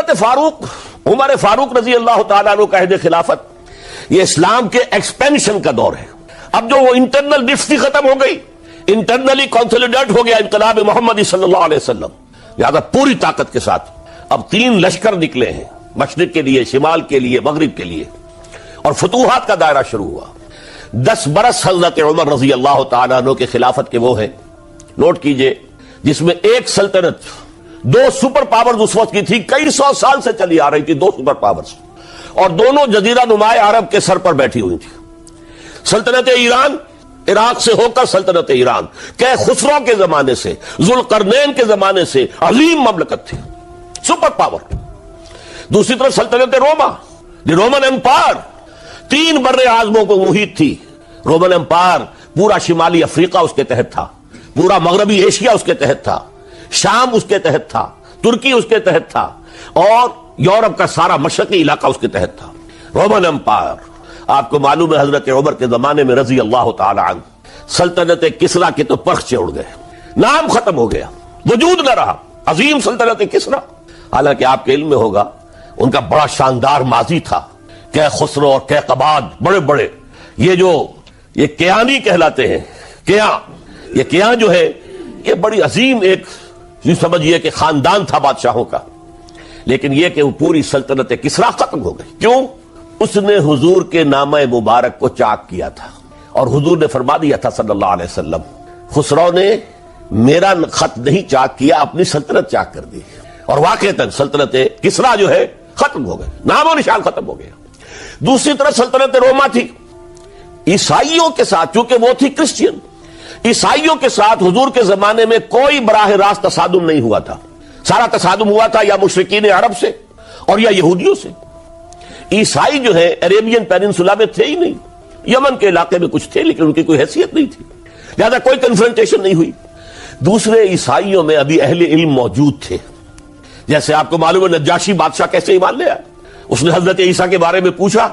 حضرت فاروق عمر فاروق رضی اللہ تعالیٰ عنہ کا عہد خلافت یہ اسلام کے ایکسپینشن کا دور ہے. اب جو وہ انٹرنل ڈفٹی ختم ہو گئی, انٹرنلی کنسولیڈیٹ ہو گیا انقلاب محمدی صلی اللہ علیہ وسلم, لہذا پوری طاقت کے ساتھ اب 3 لشکر نکلے ہیں, مشرق کے لیے, شمال کے لیے, مغرب کے لیے, اور فتوحات کا دائرہ شروع ہوا. 10 برس حضرت عمر رضی اللہ تعالیٰ عنہ کے خلافت کے وہ ہیں, نوٹ کیجئے, جس میں ایک سلطنت 2 سپر پاورز اس وقت کی تھی, کئی 100 سال سے چلی آ رہی تھی 2 سپر پاورز, اور دونوں جزیرہ نما عرب کے سر پر بیٹھی ہوئی تھی. سلطنت ایران, عراق سے ہو کر سلطنت ایران, کہ خسرو کے زمانے سے, ذوالقرنین کے زمانے سے عظیم مملکت تھی, سپر پاور. دوسری طرف سلطنت روما, دی رومن امپائر, 3 بر اعظموں کو محیط تھی. رومن امپائر پورا شمالی افریقہ اس کے تحت تھا, پورا مغربی ایشیا اس کے تحت تھا, شام اس کے تحت تھا, ترکی اس کے تحت تھا, اور یورپ کا سارا مشرقی علاقہ اس کے تحت تھا. Roman empire. آپ کو معلوم ہے حضرت عمر کے زمانے میں رضی اللہ تعالی عنہ سلطنت کسرا کے تو پرخچے اڑ گئے, نام ختم ہو گیا, وجود نہ رہا. عظیم سلطنت کسرا, حالانکہ آپ کے علم میں ہوگا ان کا بڑا شاندار ماضی تھا. کہ خسرو اور کہ قباد, بڑے بڑے یہ کیانی کہلاتے ہیں. یہ کیان جو ہے یہ بڑی عظیم ایک سمجھیے کہ خاندان تھا بادشاہوں کا. لیکن یہ کہ وہ پوری سلطنت کسرا ختم ہو گئی. کیوں؟ اس نے حضور کے نامہ مبارک کو چاک کیا تھا, اور حضور نے فرما دیا تھا صلی اللہ علیہ وسلم, خسرو نے میرا خط نہیں چاک کیا, اپنی سلطنت چاک کر دی. اور واقعتاً سلطنت کسرا جو ہے ختم ہو گئی, نام و نشان ختم ہو گیا. دوسری طرف سلطنت روما تھی, عیسائیوں کے ساتھ, چونکہ وہ تھی کرسچین, عیسائیوں کے ساتھ حضور کے زمانے میں کوئی براہ راست تصادم نہیں ہوا تھا. سارا تصادم ہوا تھا یا مشرکین عرب سے اور یا یہودیوں سے. عیسائی جو ہے عربین پیننسولا میں تھے ہی نہیں, یمن کے علاقے میں کچھ تھے لیکن ان کی کوئی حیثیت نہیں تھی, لہذا کوئی کنفرنٹیشن نہیں ہوئی. دوسرے عیسائیوں میں ابھی اہل علم موجود تھے. جیسے آپ کو معلوم ہے نجاشی بادشاہ کیسے ایمان لے آیا, اس نے حضرت عیسیٰ کے بارے میں پوچھا,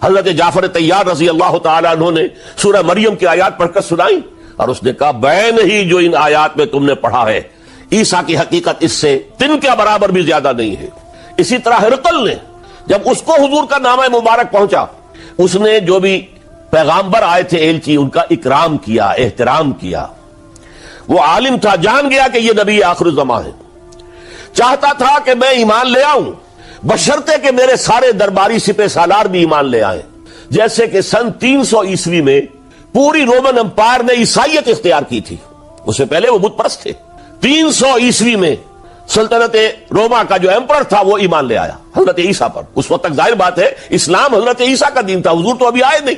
حضرت جعفر طیار رضی اللہ تعالیٰ عنہ نے سورہ مریم کی آیات پڑھ کر سنائی, اور اس نے کہا بین ہی جو ان آیات میں تم نے پڑھا ہے, عیسیٰ کی حقیقت اس سے 3 کے برابر بھی زیادہ نہیں ہے. اسی طرح ہرقل نے جب اس کو حضور کا نامہ مبارک پہنچا, اس نے جو بھی پیغامبر آئے تھے ایلچی, ان کا اکرام کیا, احترام کیا. وہ عالم تھا, جان گیا کہ یہ نبی آخر الزمان ہے, چاہتا تھا کہ میں ایمان لے آؤں بشرطے کہ میرے سارے درباری سپہ سالار بھی ایمان لے آئیں. جیسے کہ سن 300 عیسوی میں پوری رومن امپائر نے عیسائیت اختیار کی تھی, اس سے پہلے وہ بت پرست تھے. 300 عیسوی میں سلطنت روما کا جو ایمپرر تھا وہ ایمان لے آیا حضرت عیسیٰ پر. اس وقت تک ظاہر بات ہے اسلام حضرت عیسیٰ کا دین تھا, حضور تو ابھی آئے نہیں,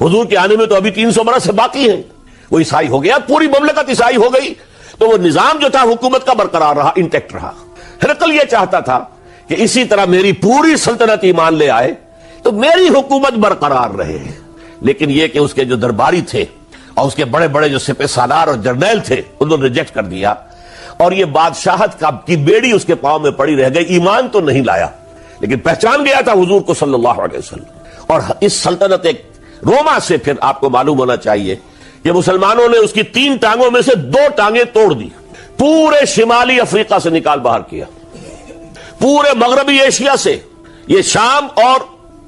حضور کے آنے میں تو ابھی 300 برس سے باقی ہیں. وہ عیسائی ہو گیا, پوری مملکت عیسائی ہو گئی, تو وہ نظام جو تھا حکومت کا برقرار رہا, انٹیکٹ رہا. ہرقل یہ چاہتا تھا کہ اسی طرح میری پوری سلطنت ایمان لے آئے تو میری حکومت برقرار رہے. لیکن یہ کہ اس کے جو درباری تھے اور اس کے بڑے بڑے جو سپہ سالار اور جرنیل تھے, انہوں نے ریجیکٹ کر دیا, اور یہ بادشاہت کی بیڑی اس کے پاؤں میں پڑی رہ گئی. ایمان تو نہیں لایا لیکن پہچان گیا تھا حضور کو صلی اللہ علیہ وسلم. اور اس سلطنت روما سے پھر آپ کو معلوم ہونا چاہیے کہ مسلمانوں نے اس کی 3 ٹانگوں میں سے 2 ٹانگیں توڑ دی, پورے شمالی افریقہ سے نکال باہر کیا, پورے مغربی ایشیا سے, یہ شام اور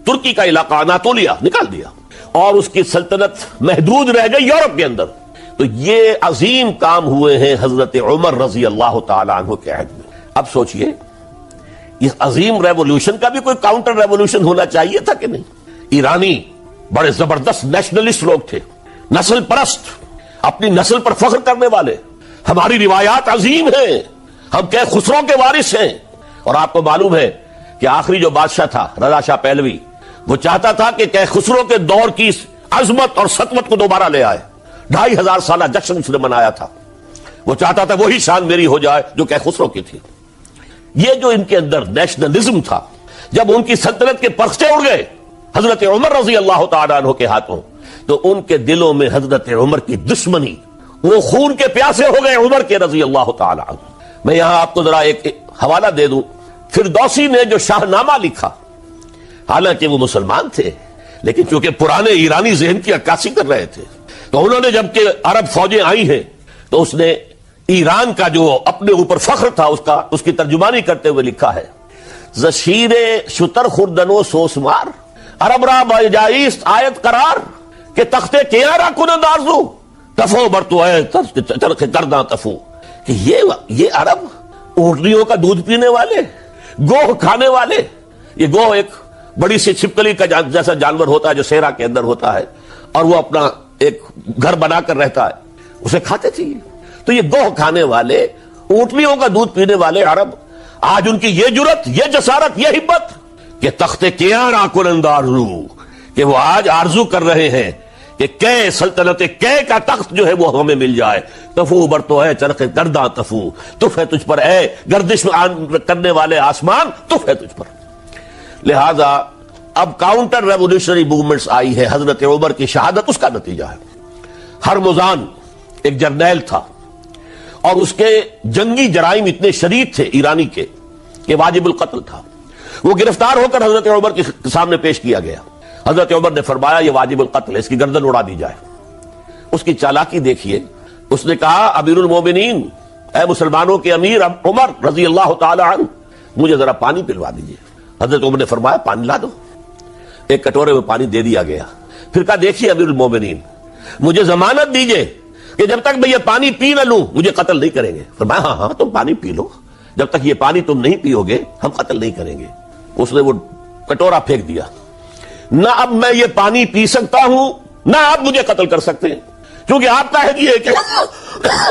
ترکی کا علاقہ اناطولیہ نکال دیا, اور اس کی سلطنت محدود رہ گئی یورپ کے اندر. تو یہ عظیم کام ہوئے ہیں حضرت عمر رضی اللہ تعالی عنہ کے عہد میں. اب سوچئے اس عظیم ریولوشن کا بھی کوئی کاؤنٹر ریولوشن ہونا چاہیے تھا کہ نہیں. ایرانی بڑے زبردست نیشنلسٹ لوگ تھے, نسل پرست, اپنی نسل پر فخر کرنے والے. ہماری روایات عظیم ہیں, ہم کہ خسرو کے وارث ہیں. اور آپ کو معلوم ہے کہ آخری جو بادشاہ تھا رضا شاہ پہلوی, وہ چاہتا تھا کہ خسرو کے دور کی عظمت اور سطوت کو دوبارہ لے آئے. 2500 سالہ جشن اس نے منایا تھا. وہ چاہتا تھا وہی شان میری ہو جائے جو کہ خسرو کی تھی. یہ جو ان کے اندر نیشنلزم تھا, جب ان کی سلطنت کے پرخچے اڑ گئے حضرت عمر رضی اللہ تعالیٰ عنہ کے ہاتھوں, تو ان کے دلوں میں حضرت عمر کی دشمنی, وہ خون کے پیاسے ہو گئے عمر کے رضی اللہ تعالیٰ عنہ. میں یہاں آپ کو ذرا ایک حوالہ دے دوں. فردوسی نے جو شاہ نامہ لکھا, حالانکہ وہ مسلمان تھے لیکن چونکہ پرانے ایرانی ذہن کی عکاسی کر رہے تھے, تو انہوں نے جب کہ عرب فوجیں آئی ہیں تو اس نے ایران کا جو اپنے اوپر فخر تھا اس کی ترجمانی کرتے ہوئے لکھا ہے, زشیر شتر خوردن و سوسمار عرب را بجائیست آیت قرار کہ تختے کیا را کنند آرزو تفو برتو ہے چرخ کرداں تفو کہ یہ عرب اونٹنیوں کا دودھ پینے والے، گوہ کھانے والے. یہ گوہ ایک بڑی سی چھپکلی کا جیسا جانور ہوتا ہے جو صحرا کے اندر ہوتا ہے اور وہ اپنا ایک گھر بنا کر رہتا ہے، اسے کھاتے تھے. تو یہ گوہ کھانے والے، اونٹنیوں کا دودھ پینے والے عرب، آج ان کی یہ جرت، یہ جسارت، یہ ہمت کہ تخت کیا را کنند آرزو، کہ وہ آج آرزو کر رہے ہیں کہ کئے سلطنت کئے کا تخت جو ہے وہ ہمیں مل جائے. تفو برتو ہے چرخ گرداں تفو، تف ہے تجھ پر اے گردش کرنے والے آسمان، تف ہے تجھ پر. لہذا اب کاؤنٹر ریولیوشنری موومنٹس آئی ہے. حضرت عمر کی شہادت اس کا نتیجہ ہے. ہرمزان ایک جرنیل تھا اور اس کے جنگی جرائم اتنے شدید تھے ایرانی کے کہ واجب القتل تھا. وہ گرفتار ہو کر حضرت عمر کے سامنے پیش کیا گیا. حضرت عمر نے فرمایا یہ واجب القتل ہے، اس کی گردن اڑا دی جائے. اس کی چالاکی دیکھیے. اس نے کہا امیر المومنین، اے مسلمانوں کے امیر عمر رضی اللہ تعالی عنہ، مجھے ذرا پانی پلوا دیجیے. حضرت عمر نے فرمایا پانی لا دو. ایک کٹورے میں پانی دے دیا گیا. پھر کہا دیکھیے امیر المومنین، مجھے ضمانت دیجیے کہ جب تک میں یہ پانی پی نہ لوں مجھے قتل نہیں کریں گے. فرمایا ہاں ہاں تم پانی پی لو، جب تک یہ پانی تم نہیں پیو گے ہم قتل نہیں کریں گے. اس نے وہ کٹورا پھینک دیا. نہ اب میں یہ پانی پی سکتا ہوں نہ آپ مجھے قتل کر سکتے ہیں، کیونکہ آپ کا ہے یہ کہ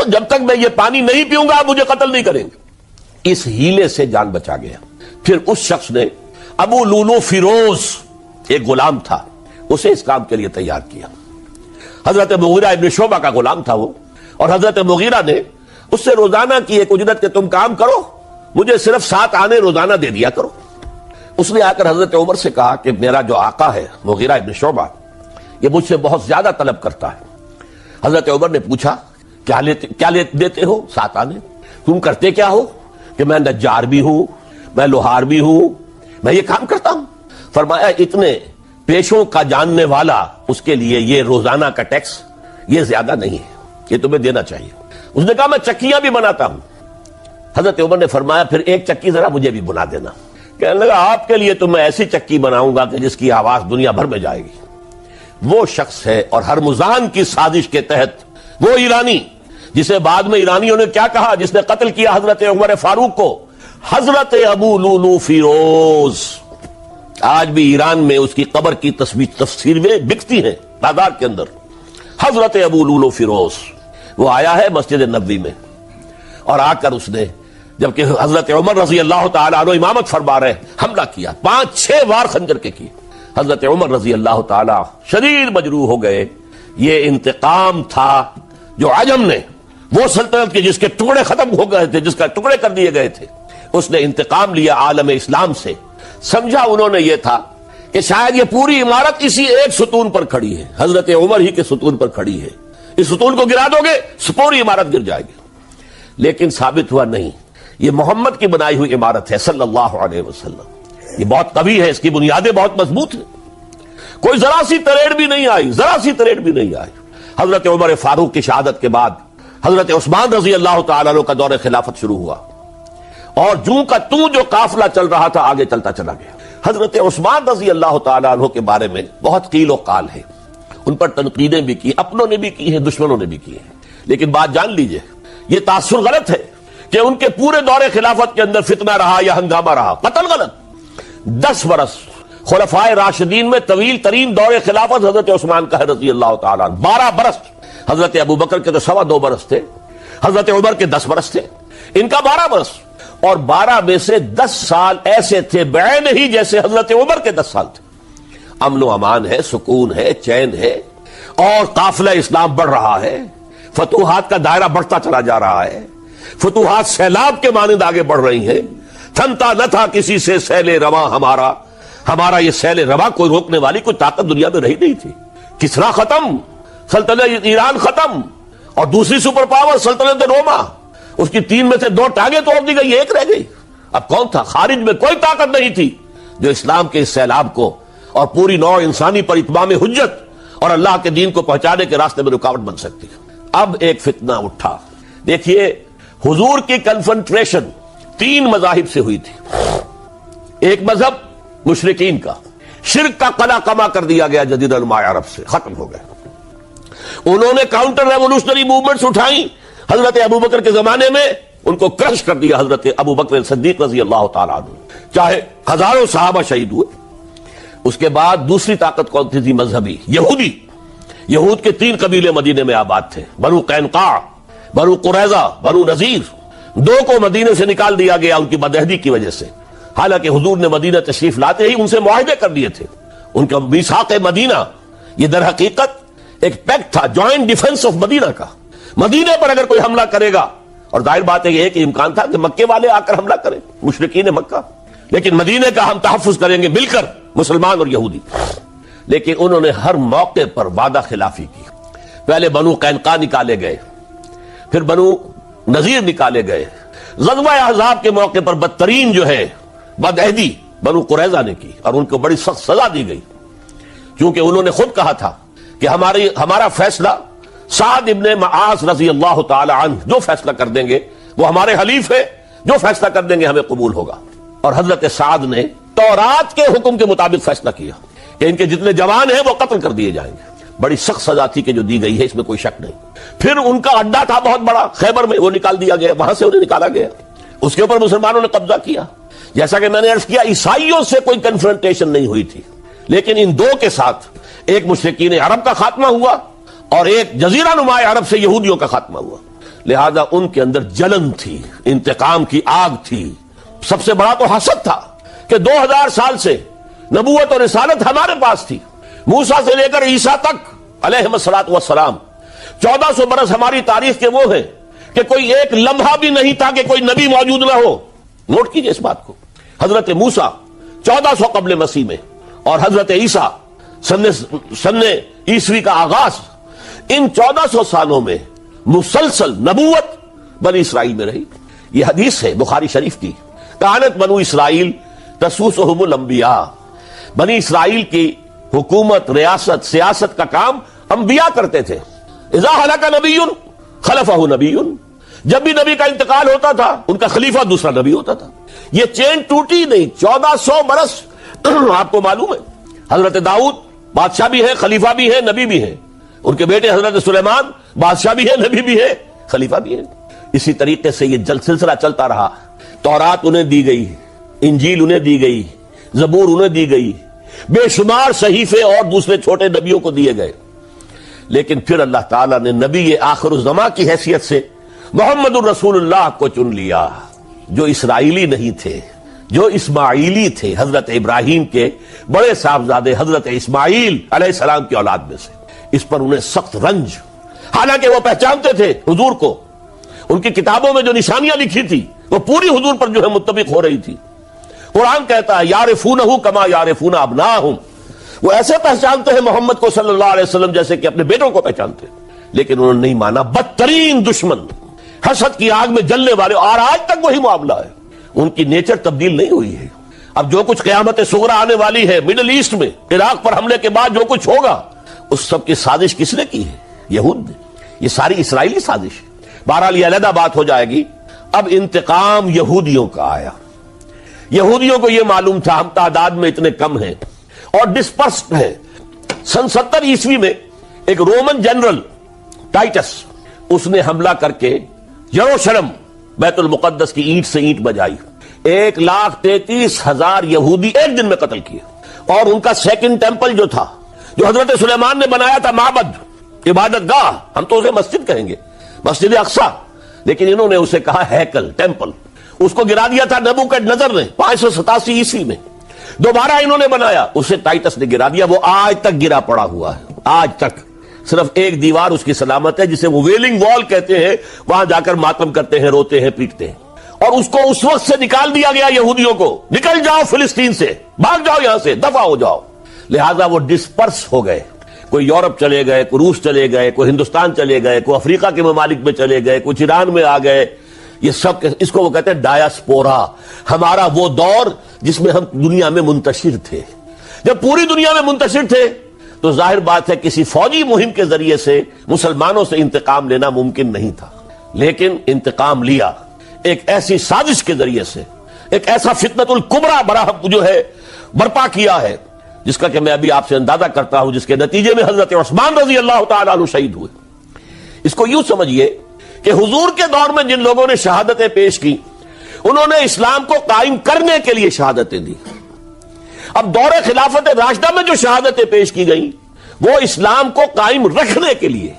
جب تک میں یہ پانی نہیں پیوں گا آپ مجھے قتل نہیں کریں گے. اس ہیلے سے جان بچا گیا. پھر اس شخص نے ابو لولو فیروز، ایک غلام تھا، اسے اس کام کے لیے تیار کیا. حضرت مغیرہ ابن شعبہ کا غلام تھا وہ، اور حضرت مغیرہ نے اس سے روزانہ کی ایک اجرت کہ تم کام کرو، مجھے صرف 7 آنے روزانہ دے دیا کرو. اس نے آ کر حضرت عمر سے کہا کہ میرا جو آقا ہے مغیرہ ابن شعبہ یہ مجھ سے بہت زیادہ طلب کرتا ہے. حضرت عمر نے پوچھا کیا دیتے ہو؟ 7 آنے. تم کرتے کیا ہو؟ کہ میں نجار بھی ہوں، میں لوہار بھی ہوں، میں یہ کام کرتا ہوں. فرمایا اتنے پیشوں کا جاننے والا اس کے لیے یہ روزانہ کا ٹیکس یہ زیادہ نہیں ہے، یہ تمہیں دینا چاہیے. اس نے کہا میں چکیاں بھی بناتا ہوں. حضرت عمر نے فرمایا پھر ایک چکی ذرا مجھے بھی بنا دینا. کہنے لگا آپ کے لیے تو میں ایسی چکی بناؤں گا کہ جس کی آواز دنیا بھر میں جائے گی. وہ شخص ہے اور ہرمزان کی سازش کے تحت وہ ایرانی جسے بعد میں ایرانیوں نے کیا کہا، جس نے قتل کیا حضرت عمر فاروق کو، حضرت ابو لولو فیروز. آج بھی ایران میں اس کی قبر کی تفسیریں بکتی ہیں بازار کے اندر. حضرت ابو لولو فیروز وہ آیا ہے مسجد نبوی میں اور آ کر اس نے جبکہ حضرت عمر رضی اللہ تعالیٰ عنہ امامت فرما رہے حملہ کیا. 5-6 وار خنجر کے کیے. حضرت عمر رضی اللہ تعالیٰ شدید مجروح ہو گئے. یہ انتقام تھا جو عجم نے، وہ سلطنت کے جس کے ٹکڑے ختم ہو گئے تھے، جس کا ٹکڑے کر دیے گئے تھے، اس نے انتقام لیا عالم اسلام سے. سمجھا انہوں نے یہ تھا کہ شاید یہ پوری عمارت اسی ایک ستون پر کھڑی ہے، حضرت عمر ہی کے ستون پر کھڑی ہے. اس ستون کو گرا دو گے پوری عمارت گر جائے گی. لیکن ثابت ہوا نہیں، یہ محمد کی بنائی ہوئی عمارت ہے صلی اللہ علیہ وسلم. یہ بہت قوی ہے، اس کی بنیادیں بہت مضبوط ہیں. کوئی ذرا سی تریڑ بھی نہیں آئی، ذرا سی تریڑ بھی نہیں آئی. حضرت عمر فاروق کی شہادت کے بعد حضرت عثمان رضی اللہ تعالیٰ عنہ کا دور خلافت شروع ہوا اور جوں کا توں جو قافلہ چل رہا تھا آگے چلتا چلا گیا. حضرت عثمان رضی اللہ تعالیٰ عنہ کے بارے میں بہت قیل و قال ہے. ان پر تنقیدیں بھی کی، اپنوں نے بھی کی ہیں، دشمنوں نے بھی کی ہیں. لیکن بات جان لیجئے یہ تاثر غلط ہے کہ ان کے پورے دور خلافت کے اندر فتنہ رہا یا ہنگامہ رہا. قتل غلط. 10 برس خلفائے راشدین میں طویل ترین دور خلافت حضرت عثمان کا ہے رضی اللہ تعالیٰ عنہ. 12 برس حضرت ابو بکر کے تو 2.25 برس تھے، حضرت عمر کے 10 برس تھے، ان کا 12 برس. اور 12 میں سے 10 سال ایسے تھے بعین ہی جیسے حضرت عمر کے 10 سال تھے. امن و امان ہے، سکون ہے، چین ہے، اور قافلہ اسلام بڑھ رہا ہے. فتوحات کا دائرہ بڑھتا چلا جا رہا ہے. فتوحات سیلاب کے مانند آگے بڑھ رہی ہیں. تھنتا نہ تھا کسی سے سیل رواں ہمارا یہ سیل رواں کوئی روکنے والی کوئی طاقت دنیا میں رہی نہیں تھی. کسرا ختم، سلطنت ایران ختم، اور دوسری سپر پاور سلطنت روما، اس کی 3 میں سے 2 ٹانگیں توڑ دی گئی، 1 رہ گئی. اب کون تھا؟ خارج میں کوئی طاقت نہیں تھی جو اسلام کے اس سیلاب کو اور پوری نوع انسانی پر اتمام حجت اور اللہ کے دین کو پہنچانے کے راستے میں رکاوٹ بن سکتی. اب ایک فتنہ اٹھا. دیکھیے حضور کی کنفنٹریشن 3 مذاہب سے ہوئی تھی. ایک مذہب مشرکین کا، شرک کا قلع کما کر دیا گیا جزیرہ نما عرب سے، ختم ہو گئے۔ انہوں نے کاؤنٹر ریولوشنری موومنٹس اٹھائیں حضرت ابوبکر کے زمانے میں، ان کو کرش کر دیا حضرت ابوبکر صدیق رضی اللہ تعالیٰ عنہ، چاہے ہزاروں صحابہ شہید ہوئے۔ اس کے بعد دوسری طاقت کون تھی؟ مذہبی، یہودی۔ یہود کے 3 قبیلے مدینے میں آباد تھے، بنو قینقاع، بنو قریظہ، بنو نذیر۔ 2 کو مدینے سے نکال دیا گیا ان کی بدعہدی کی وجہ سے، حالانکہ حضور نے مدینہ تشریف لاتے ہی ان سے معاہدے کر دیے تھے۔ ان کا میثاق مدینہ یہ در حقیقت ایک پیکٹ تھا، جوائنٹ ڈیفنس آف مدینہ کا۔ مدینے پر اگر کوئی حملہ کرے گا، اور ظاہر بات ہے یہ کہ امکان تھا کہ مکے والے آ کر حملہ کریں، مشرکین مکہ، لیکن مدینے کا ہم تحفظ کریں گے مل کر، مسلمان اور یہودی۔ لیکن انہوں نے ہر موقع پر وعدہ خلافی کی۔ پہلے بنو قینقاع نکالے گئے، پھر بنو نذیر نکالے گئے۔ غزوہ احزاب کے موقع پر بدترین جو ہے بدعہدی بنو قریظہ نے کی، اور ان کو بڑی سخت سزا دی گئی، کیونکہ انہوں نے خود کہا تھا کہ ہمارا فیصلہ سعد ابن معاذ رضی اللہ تعالی عنہ جو فیصلہ کر دیں گے وہ ہمارے حلیف ہے، جو فیصلہ کر دیں گے ہمیں قبول ہوگا۔ اور حضرت سعد نے تورات کے حکم کے مطابق فیصلہ کیا کہ ان کے جتنے جوان ہیں وہ قتل کر دیے جائیں گے۔ بڑی سخت سزا تھی کہ جو دی گئی ہے، اس میں کوئی شک نہیں۔ پھر ان کا اڈا تھا بہت بڑا خیبر میں، وہ نکال دیا گیا، وہاں سے انہیں نکالا گیا، اس کے اوپر مسلمانوں نے قبضہ کیا۔ جیسا کہ میں نے عرض کیا، عیسائیوں سے کوئی کنفرنٹیشن نہیں ہوئی تھی، لیکن ان 2 کے ساتھ ایک مشرکین عرب کا خاتمہ ہوا اور ایک جزیرہ نما عرب سے یہودیوں کا خاتمہ ہوا۔ لہذا ان کے اندر جلن تھی، انتقام کی آگ تھی۔ سب سے بڑا تو حسد تھا کہ 2000 سال سے نبوت اور رسالت ہمارے پاس تھی، موسیٰ سے لے کر عیسیٰ تک علیہ الصلوۃ والسلام، 1400 برس ہماری تاریخ کے وہ ہیں کہ کوئی ایک لمحہ بھی نہیں تھا کہ کوئی نبی موجود نہ ہو۔ نوٹ کیجئے اس بات کو، حضرت موسیٰ 1400 قبل مسیح میں، اور حضرت عیسیٰ سن عیسوی کا آغاز، ان 1400 سالوں میں مسلسل نبوت بنی اسرائیل میں رہی۔ یہ حدیث ہے بخاری شریف کی، کانت بنو اسرائیل تسوسہم الانبیاء، بنی اسرائیل کی حکومت، ریاست، سیاست کا کام انبیاء کرتے تھے۔ اذا ہلک نبی خلفہ نبی، جب بھی نبی کا انتقال ہوتا تھا ان کا خلیفہ دوسرا نبی ہوتا تھا۔ یہ چین ٹوٹی نہیں، 1400 برس۔ آپ کو معلوم ہے حضرت داؤد بادشاہ بھی ہے، خلیفہ بھی ہے، نبی بھی ہے، ان کے بیٹے حضرت سلیمان بادشاہ بھی ہے، نبی بھی ہے، خلیفہ بھی ہے۔ اسی طریقے سے یہ سلسلہ چلتا رہا۔ تورات انہیں دی گئی، انجیل انہیں دی گئی، زبور انہیں دی گئی، بے شمار صحیفے اور دوسرے چھوٹے نبیوں کو دیے گئے۔ لیکن پھر اللہ تعالیٰ نے نبی آخر الزماں کی حیثیت سے محمد الرسول اللہ کو چن لیا، جو اسرائیلی نہیں تھے، جو اسماعیلی تھے، حضرت ابراہیم کے بڑے صاحبزادے حضرت اسماعیل علیہ السلام کی اولاد میں سے۔ اس پر انہیں سخت رنج، حالانکہ وہ پہچانتے تھے حضور کو، ان کی کتابوں میں جو نشانیاں لکھی تھی وہ پوری حضور پر جو ہے متفق ہو رہی تھی۔ قرآن کہتا ہے یعرفونہ کما یعرفون ابناءہم، وہ ایسے پہچانتے ہیں محمد کو صلی اللہ علیہ وسلم جیسے کہ اپنے بیٹوں کو پہچانتے ہیں، لیکن انہوں نے نہیں مانا۔ بدترین دشمن، حسد کی آگ میں جلنے والے، اور آج تک وہی معاملہ ہے، ان کی نیچر تبدیل نہیں ہوئی ہے۔ اب جو کچھ قیامت صغریٰ آنے والی ہے مڈل ایسٹ میں، عراق پر حملے کے بعد جو کچھ ہوگا، اس سب کی سازش کس نے کی ہے؟ یہود نے۔ یہ ساری اسرائیلی سازش ہے۔ بہرحال یہ علیحدہ بات ہو جائے گی۔ اب انتقام یہودیوں کا آیا۔ یہودیوں کو یہ معلوم تھا ہم تعداد میں اتنے کم ہیں اور ڈسپرسڈ ہیں۔ سن 70 عیسوی میں ایک رومن جنرل ٹائٹس، اس نے حملہ کر کے یروشلم بیت المقدس کی اینٹ سے اینٹ بجائی، 1,33,000 یہودی ایک دن میں قتل کیے۔ اور ان کا سیکنڈ ٹیمپل جو تھا، جو حضرت سلیمان نے بنایا تھا، معبد، عبادت گاہ، ہم تو اسے مسجد کہیں گے، مسجد اقصی، لیکن انہوں نے اسے کہا ہیکل، ٹیمپل، اس کو گرا دیا تھا نبوکڈنیزر نے 587 عیسوی میں۔ دوبارہ انہوں نے بنایا، اسے ٹائٹس نے گرا دیا، وہ آج تک گرا پڑا ہوا ہے، آج تک۔ صرف ایک دیوار اس کی سلامت ہے جسے وہ ویلنگ وال کہتے ہیں، وہاں جا کر ماتم کرتے ہیں، روتے ہیں، پیٹتے ہیں۔ اور اس کو اس وقت سے نکال دیا گیا یہودیوں کو، نکل جاؤ فلسطین سے، بھاگ جاؤ یہاں سے، دفع ہو جاؤ۔ لہذا وہ ڈسپرس ہو گئے، کوئی یورپ چلے گئے، کوئی روس چلے گئے، کوئی ہندوستان چلے گئے، کوئی افریقہ کے ممالک میں چلے گئے، کچھ ایران میں آ گئے۔ یہ سب، اس کو وہ کہتے ہیں ڈایاسپورا، ہمارا وہ دور جس میں ہم دنیا میں منتشر تھے۔ جب پوری دنیا میں منتشر تھے تو ظاہر بات ہے کسی فوجی مہم کے ذریعے سے مسلمانوں سے انتقام لینا ممکن نہیں تھا، لیکن انتقام لیا ایک ایسی سازش کے ذریعے سے ایک ایسا فتنۃ الکبریٰ جو ہے برپا کیا ہے، جس کا کہ میں ابھی آپ سے اندازہ کرتا ہوں، جس کے نتیجے میں حضرت عثمان رضی اللہ تعالیٰ عنہ شہید ہوئے۔ اس کو یوں سمجھیے کہ حضور کے دور میں جن لوگوں نے شہادتیں پیش کی، انہوں نے اسلام کو قائم کرنے کے لیے شہادتیں دی۔ اب دور خلافت راشدہ میں جو شہادتیں پیش کی گئیں وہ اسلام کو قائم رکھنے کے لیے،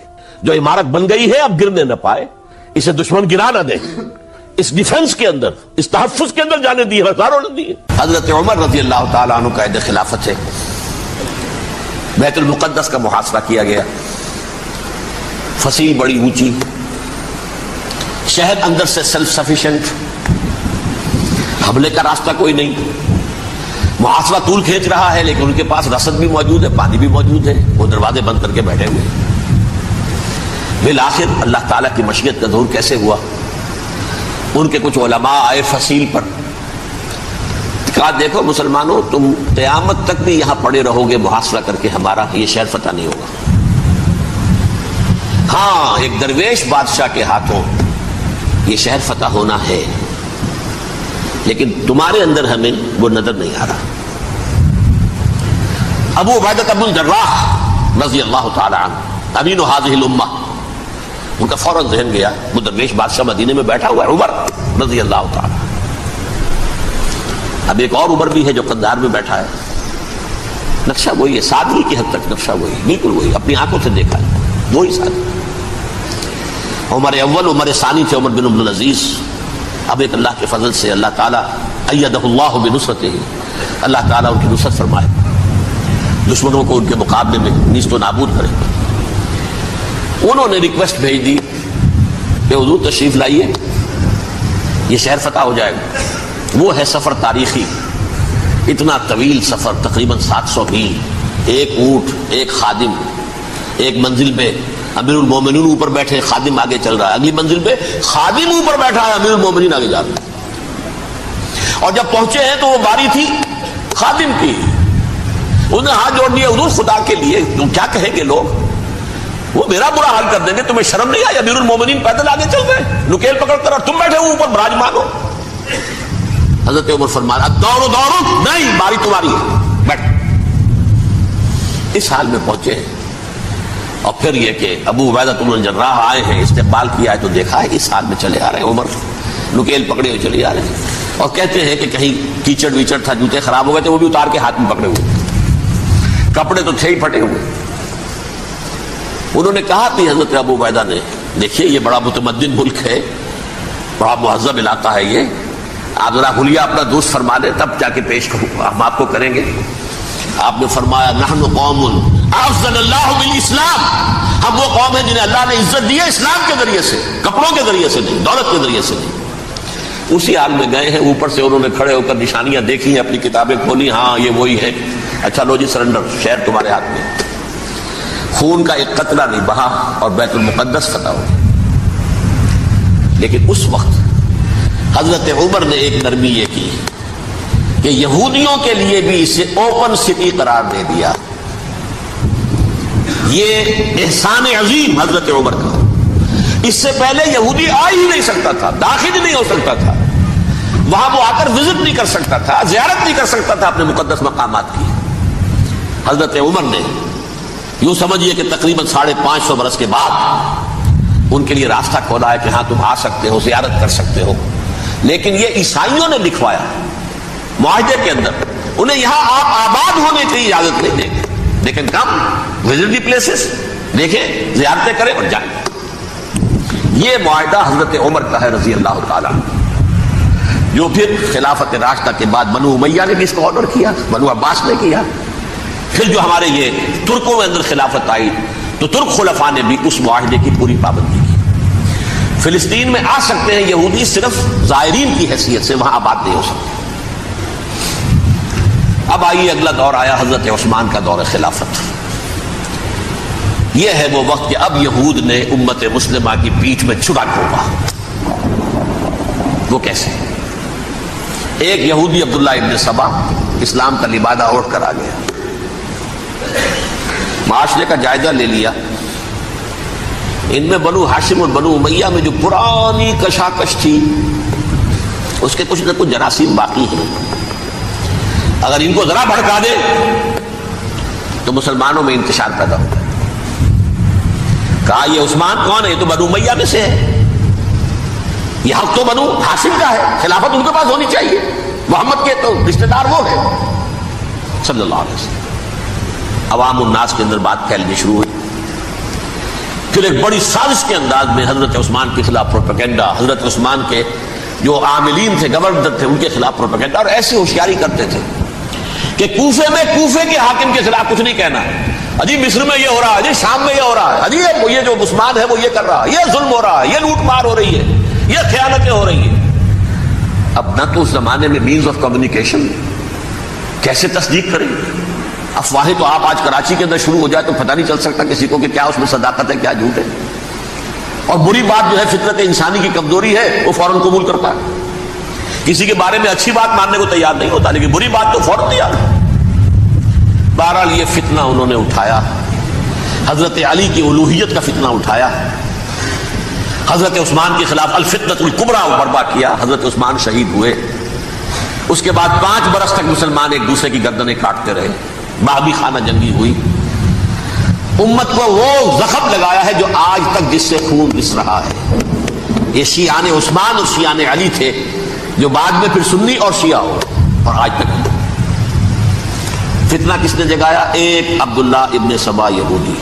جو عمارت بن گئی ہے اب گرنے نہ پائے، اسے دشمن گرا نہ دے، اس ڈیفنس کے اندر، اس تحفظ کے اندر جانے دی، ہزاروں نے دی۔ حضرت عمر رضی اللہ تعالیٰ عنہ قائد خلافت ہے، بیت المقدس کا محاصرہ کیا گیا، فصیل بڑی اونچی، شہر اندر سے سیلف سفیشینٹ، حملے کا راستہ کوئی نہیں، محاصرہ طول کھینچ رہا ہے، لیکن ان کے پاس رسد بھی موجود ہے، پانی بھی موجود ہے، وہ دروازے بند کر کے بیٹھے ہوئے۔ بالآخر اللہ تعالیٰ کی مشیت کا ظہور کیسے ہوا؟ ان کے کچھ علماء آئے فصیل پر، کہا دیکھو مسلمانوں، تم قیامت تک بھی یہاں پڑے رہو گے محاصرہ کر کے، ہمارا یہ شہر فتح نہیں ہوگا۔ ہاں، ایک درویش بادشاہ کے ہاتھوں یہ شہر فتح ہونا ہے، لیکن تمہارے اندر ہمیں وہ نظر نہیں آ رہا۔ ابو عبیدہ بن الجراح رضی اللہ تعالی عنہ، امین هذه الامہ، ان کا فوراً ذہن گیا، وہ درویش بادشاہ مدینے میں بیٹھا ہوا ہے، عمر رضی اللہ تعالی۔ اب ایک اور عمر بھی ہے جو قندھار میں بیٹھا ہے، نقشہ وہی ہے، سادگی کی حد تک نقشہ وہی، بالکل وہی، اپنی آنکھوں سے دیکھا ہے، وہی سادگی۔ عمر اول، عمر ثانی تھے عمر بن عبد العزیز۔ اب ایک اللہ کے فضل سے اللہ تعالیٰ ایدہ اللہ بنصرتہ، اللہ تعالیٰ ان کی نصرت فرمائے، دشمنوں کو ان کے مقابلے میں نیست و نابود کرے۔ انہوں نے ریکویسٹ بھیج دی کہ حضور تشریف لائیے، یہ شہر فتح ہو جائے گا۔ وہ ہے سفر تاریخی، اتنا طویل سفر، تقریباً 700 میل، ایک اونٹ، ایک خادم، ایک منزل پہ امیر المومنین اوپر بیٹھے، خادم آگے چل رہا ہے، اگلی منزل پہ خادم اوپر بیٹھا ہے، امیر المومنین آگے جا رہا ہے۔ اور جب پہنچے ہیں تو وہ باری تھی خادم کی، انہوں نے ہاتھ جوڑ دیا، حضور خدا کے لیے تم کیا کہیں گے لوگ، وہ میرا برا حال کر دیں گے، تمہیں شرم نہیں آئی؟ امیر المومنین پیدل آگے چل رہے ہیں نکیل پکڑ کر، اور تم بیٹھے ہو اوپر براجمان ہو۔ حضرت عمر فرمایا دورو دورو، نہیں، باری تمہاری ہے، بیٹھ۔ اس حال میں پہنچے ہیں، اور پھر یہ کہ ابو عبیدہ بن الجراح آئے ہیں، استقبال کیا ہے تو دیکھا ہے اس حال میں چلے آ رہے ہیں، عمر نکیل پکڑے ہوئے چلے آ رہے ہیں، اور کہتے ہیں کہ کہیں کیچڑ ویچڑ تھا، جوتے خراب ہو گئے تھے، وہ بھی اتار کے ہاتھ میں پکڑے ہوئے، کپڑے تو تھے ہی پھٹے ہوئے۔ انہوں نے کہا کہ حضرت ابو عبیدہ نے، دیکھیے یہ بڑا متمدن ملک ہے، بڑا مہذب علاقہ ہے یہ، آپ ذرا حلیہ اپنا دوست فرما دیں تب جا کے پیش کروں، ہم آپ کو کریں گے۔ آپ نے فرمایا نحن قوم اعزنا اللہ بالاسلام، ہم وہ قوم ہیں جنہیں اللہ نے عزت دی ہے اسلام کے ذریعے سے، کپڑوں کے ذریعے سے نہیں، دولت کے ذریعے سے نہیں۔ اسی حال میں گئے ہیں، اوپر سے انہوں نے کھڑے ہو کر نشانیاں دیکھی ہیں، اپنی کتابیں کھولی، ہاں یہ وہی ہے، اچھا لو جی سرنڈر، شہر تمہارے ہاتھ میں۔ خون کا ایک قطرہ نہیں بہا اور بیت المقدس فتح ہو۔ لیکن اس وقت حضرت عمر نے ایک نرمی یہ کی کہ یہودیوں کے لیے بھی اسے اوپن سٹی قرار دے دیا۔ یہ احسان عظیم حضرت عمر کا، اس سے پہلے یہودی آ ہی نہیں سکتا تھا، داخل ہی نہیں ہو سکتا تھا، وہاں وہ آ کر وزٹ نہیں کر سکتا تھا، زیارت نہیں کر سکتا تھا اپنے مقدس مقامات کی۔ حضرت عمر نے یوں سمجھیے کہ تقریباً 550 برس کے بعد ان کے لیے راستہ کھولا ہے کہ ہاں تم آ سکتے ہو، زیارت کر سکتے ہو۔ لیکن یہ عیسائیوں نے لکھوایا معاہدے کے اندر، انہیں یہاں آپ آباد ہونے کی اجازت نہیں دیں گے، لیکن کم وزٹ دی پلیسز، دیکھیں زیارتیں کریں اور جائیں۔ یہ معاہدہ حضرت عمر کا ہے رضی اللہ تعالیٰ، جو پھر خلافت راشدہ کے بعد بنو امیہ نے بھی اس کو آرڈر کیا، بنو عباس نے کیا، پھر جو ہمارے یہ ترکوں میں اندر خلافت آئی تو ترک خلفاء نے بھی اس معاہدے کی پوری پابندی کی۔ فلسطین میں آ سکتے ہیں یہودی صرف زائرین کی حیثیت سے، وہاں آباد نہیں ہو سکتے۔ اب آئیے اگلا دور آیا حضرت عثمان کا دور خلافت۔ یہ ہے وہ وقت کہ اب یہود نے امت مسلمہ کی پیٹھ میں چھڑا ٹھوکا۔ وہ کیسے؟ ایک یہودی عبداللہ ابن سبا اسلام کا لبادہ اوڑھ کر آ گیا، معاشرے کا جائزہ لے لیا، ان میں بنو ہاشم اور بنو امیہ میں جو پرانی کشاکش تھی اس کے کچھ نہ کچھ جراثیم باقی ہیں. اگر ان کو ذرا بھڑکا دے تو مسلمانوں میں انتشار پیدا ہوگا. کہا یہ عثمان کون ہے؟ یہ تو بنو امیہ میں سے ہے. یہ حق تو بنو ہاشم کا ہے، خلافت ان کے پاس ہونی چاہیے. محمد کے تو رشتہ دار وہ ہے صلی اللہ علیہ وسلم. عوام الناس کے اندر بات پھیلنی شروع ہوئی. پھر ایک بڑی سازش کے انداز میں حضرت عثمان کے خلاف پروپیگنڈا، حضرت عثمان کے جو عاملین تھے، گورنر تھے، ان کے خلاف پروپیگنڈا. اور ایسی ہوشیاری کرتے تھے کہ کوفے میں کوفے کے حاکم کے خلاف کچھ نہیں کہنا. اجی مصر میں یہ ہو رہا ہے، اجی شام میں یہ ہو رہا ہے، اجی یہ جو عثمان ہے وہ یہ کر رہا ہے، یہ ظلم ہو رہا ہے، یہ لوٹ مار ہو رہی ہے، یہ خیانتیں ہو رہی ہیں. اب نہ تو اس زمانے میں مینز آف کمیونیکیشن، کیسے تصدیق کریں؟ افواہیں تو آپ آج کراچی کے اندر شروع ہو جائے تو پتہ نہیں چل سکتا کسی کو کہ کیا اس میں صداقت ہے، کیا جھوٹ ہے. اور بری بات جو ہے فطرت انسانی کی کمزوری ہے، وہ فوراً قبول کرتا ہے. کسی کے بارے میں اچھی بات ماننے کو تیار نہیں ہوتا، لیکن بری بات تو فوراً تیار. بہرحال یہ فتنہ انہوں نے اٹھایا، حضرت علی کی الوہیت کا فتنہ اٹھایا، حضرت عثمان کے خلاف الفتنۃ الکبریٰ برپا کیا. حضرت عثمان شہید ہوئے. اس کے بعد 5 برس تک مسلمان ایک دوسرے کی گردنیں کاٹتے رہے. بابی خانہ جنگی ہوئی. امت کو وہ زخم لگایا ہے جو آج تک جس سے خون رس رہا ہے. یہ شیعان عثمان اور شیعان علی تھے جو بعد میں پھر سنی اور شیعہ ہو، اور آج تک فتنہ کس نے جگایا؟ ایک عبداللہ ابن سبا یہودی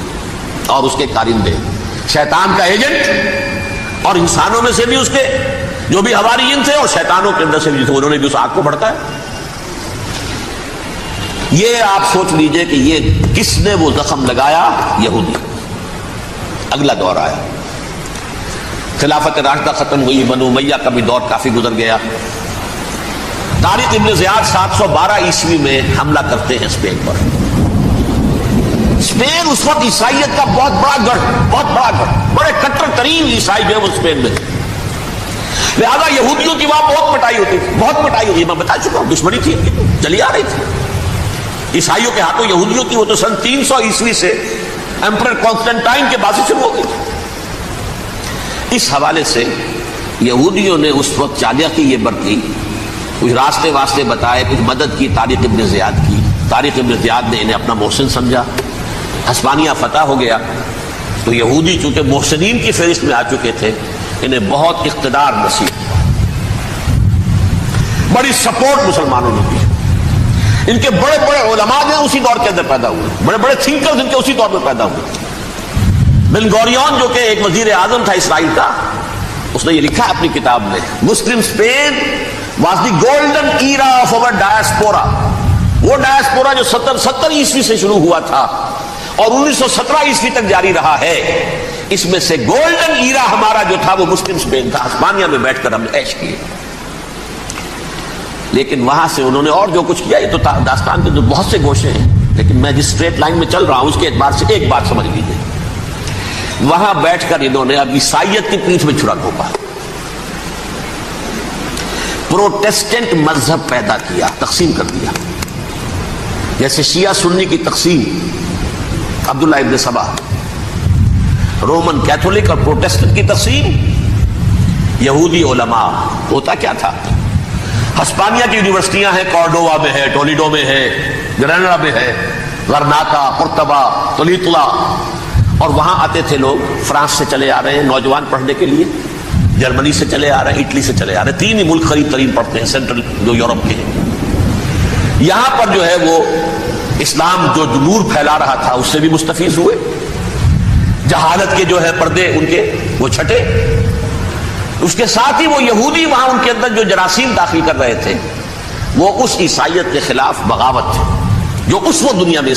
اور اس کے کارندے، شیطان کا ایجنٹ، اور انسانوں میں سے بھی اس کے جو بھی حواریین تھے اور شیطانوں کے اندر سے بھی انہوں نے بھی اس آگ کو بھڑکایا. یہ آپ سوچ لیجئے کہ یہ کس نے وہ زخم لگایا؟ یہودی. اگلا دور آیا، خلافت راشدہ ختم ہوئی، بنو امیہ کا بھی دور کافی گزر گیا. طارق ابن زیاد 712 عیسوی میں حملہ کرتے ہیں اسپین پر. اسپین اس وقت عیسائیت کا بہت بڑا گڑھ، بڑے کٹر ترین عیسائی جو ہے وہ اسپین میں. لہذا یہودیوں کی وہاں بہت پٹائی ہوتی تھی، میں بتا چکا ہوں، دشمنی تھی، چلی آ رہی تھی. عیسائیوں کے ہاتھوں یہودیوں کی وہ تو سن 300 عیسوی سے ایمپرر کانسٹنٹائن کے بعد سے شروع ہو گئی. اس حوالے سے یہودیوں نے اس وقت چالیہ کی یہ برتی، کچھ راستے واسطے بتائے، کچھ مدد کی طارق ابن زیاد کی. طارق ابن زیاد نے انہیں اپنا محسن سمجھا. ہسپانیہ فتح ہو گیا تو یہودی چونکہ محسنین کی فہرست میں آ چکے تھے، انہیں بہت اقتدار نصیب، بڑی سپورٹ مسلمانوں نے دی. ان کے بڑے بڑے علماء جو اسی دور کے اندر پیدا ہوئے، بڑے بڑے تھنکرز ان کے اسی دور میں پیدا ہوئے. بن گوریون جو کہ ایک وزیر اعظم تھا اسرائیل کا، اس نے یہ لکھا اپنی کتاب میں، Muslim Spain was the golden era of our diaspora. وہ ڈائسپورا جو 70 عیسوی سے شروع ہوا تھا اور 1917 عیسوی تک جاری رہا ہے، اس میں سے گولڈن ایرا ہمارا جو تھا وہ مسلم اسپین تھا. ہسپانیہ میں بیٹھ کر ہم نے عیش کیے. لیکن وہاں سے انہوں نے اور جو کچھ کیا، یہ تو داستان کے بہت سے گوشے ہیں، لیکن میں جس اسٹریٹ لائن میں چل رہا ہوں اس کے اعتبار سے ایک بات سمجھ لیجیے. وہاں بیٹھ کر انہوں نے اب عیسائیت کی پیٹھ میں چھڑا گھونپا، پروٹیسٹنٹ مذہب پیدا کیا، تقسیم کر دیا. جیسے شیعہ سنی کی تقسیم، عبداللہ ابن سبا، رومن کیتھولک اور پروٹیسٹنٹ کی تقسیم، یہودی علماء. ہوتا کیا تھا؟ ہسپانیہ کی یونیورسٹیاں ہیں، کارڈووا میں ہے، ٹولیڈو میں ہے، گریناڈا میں ہے، غرناطہ، قرطبہ، تولیتلا، اور وہاں آتے تھے لوگ. فرانس سے چلے آ رہے ہیں نوجوان پڑھنے کے لیے، جرمنی سے چلے آ رہے ہیں، اٹلی سے چلے آ رہے ہیں. 3 ہی ملک قریب ترین پڑھتے ہیں سینٹرل جو یورپ کے ہیں. یہاں پر جو ہے وہ اسلام جو نور پھیلا رہا تھا اس سے بھی مستفیض ہوئے. جہالت کے جو ہے پردے ان کے وہ چھٹے. اس کے ساتھ ہی وہ یہودی وہاں ان کے اندر جو جراثیم داخل کر رہے تھے وہ اس عیسائیت کے خلاف بغاوت تھے جو اس وقت دنیا میں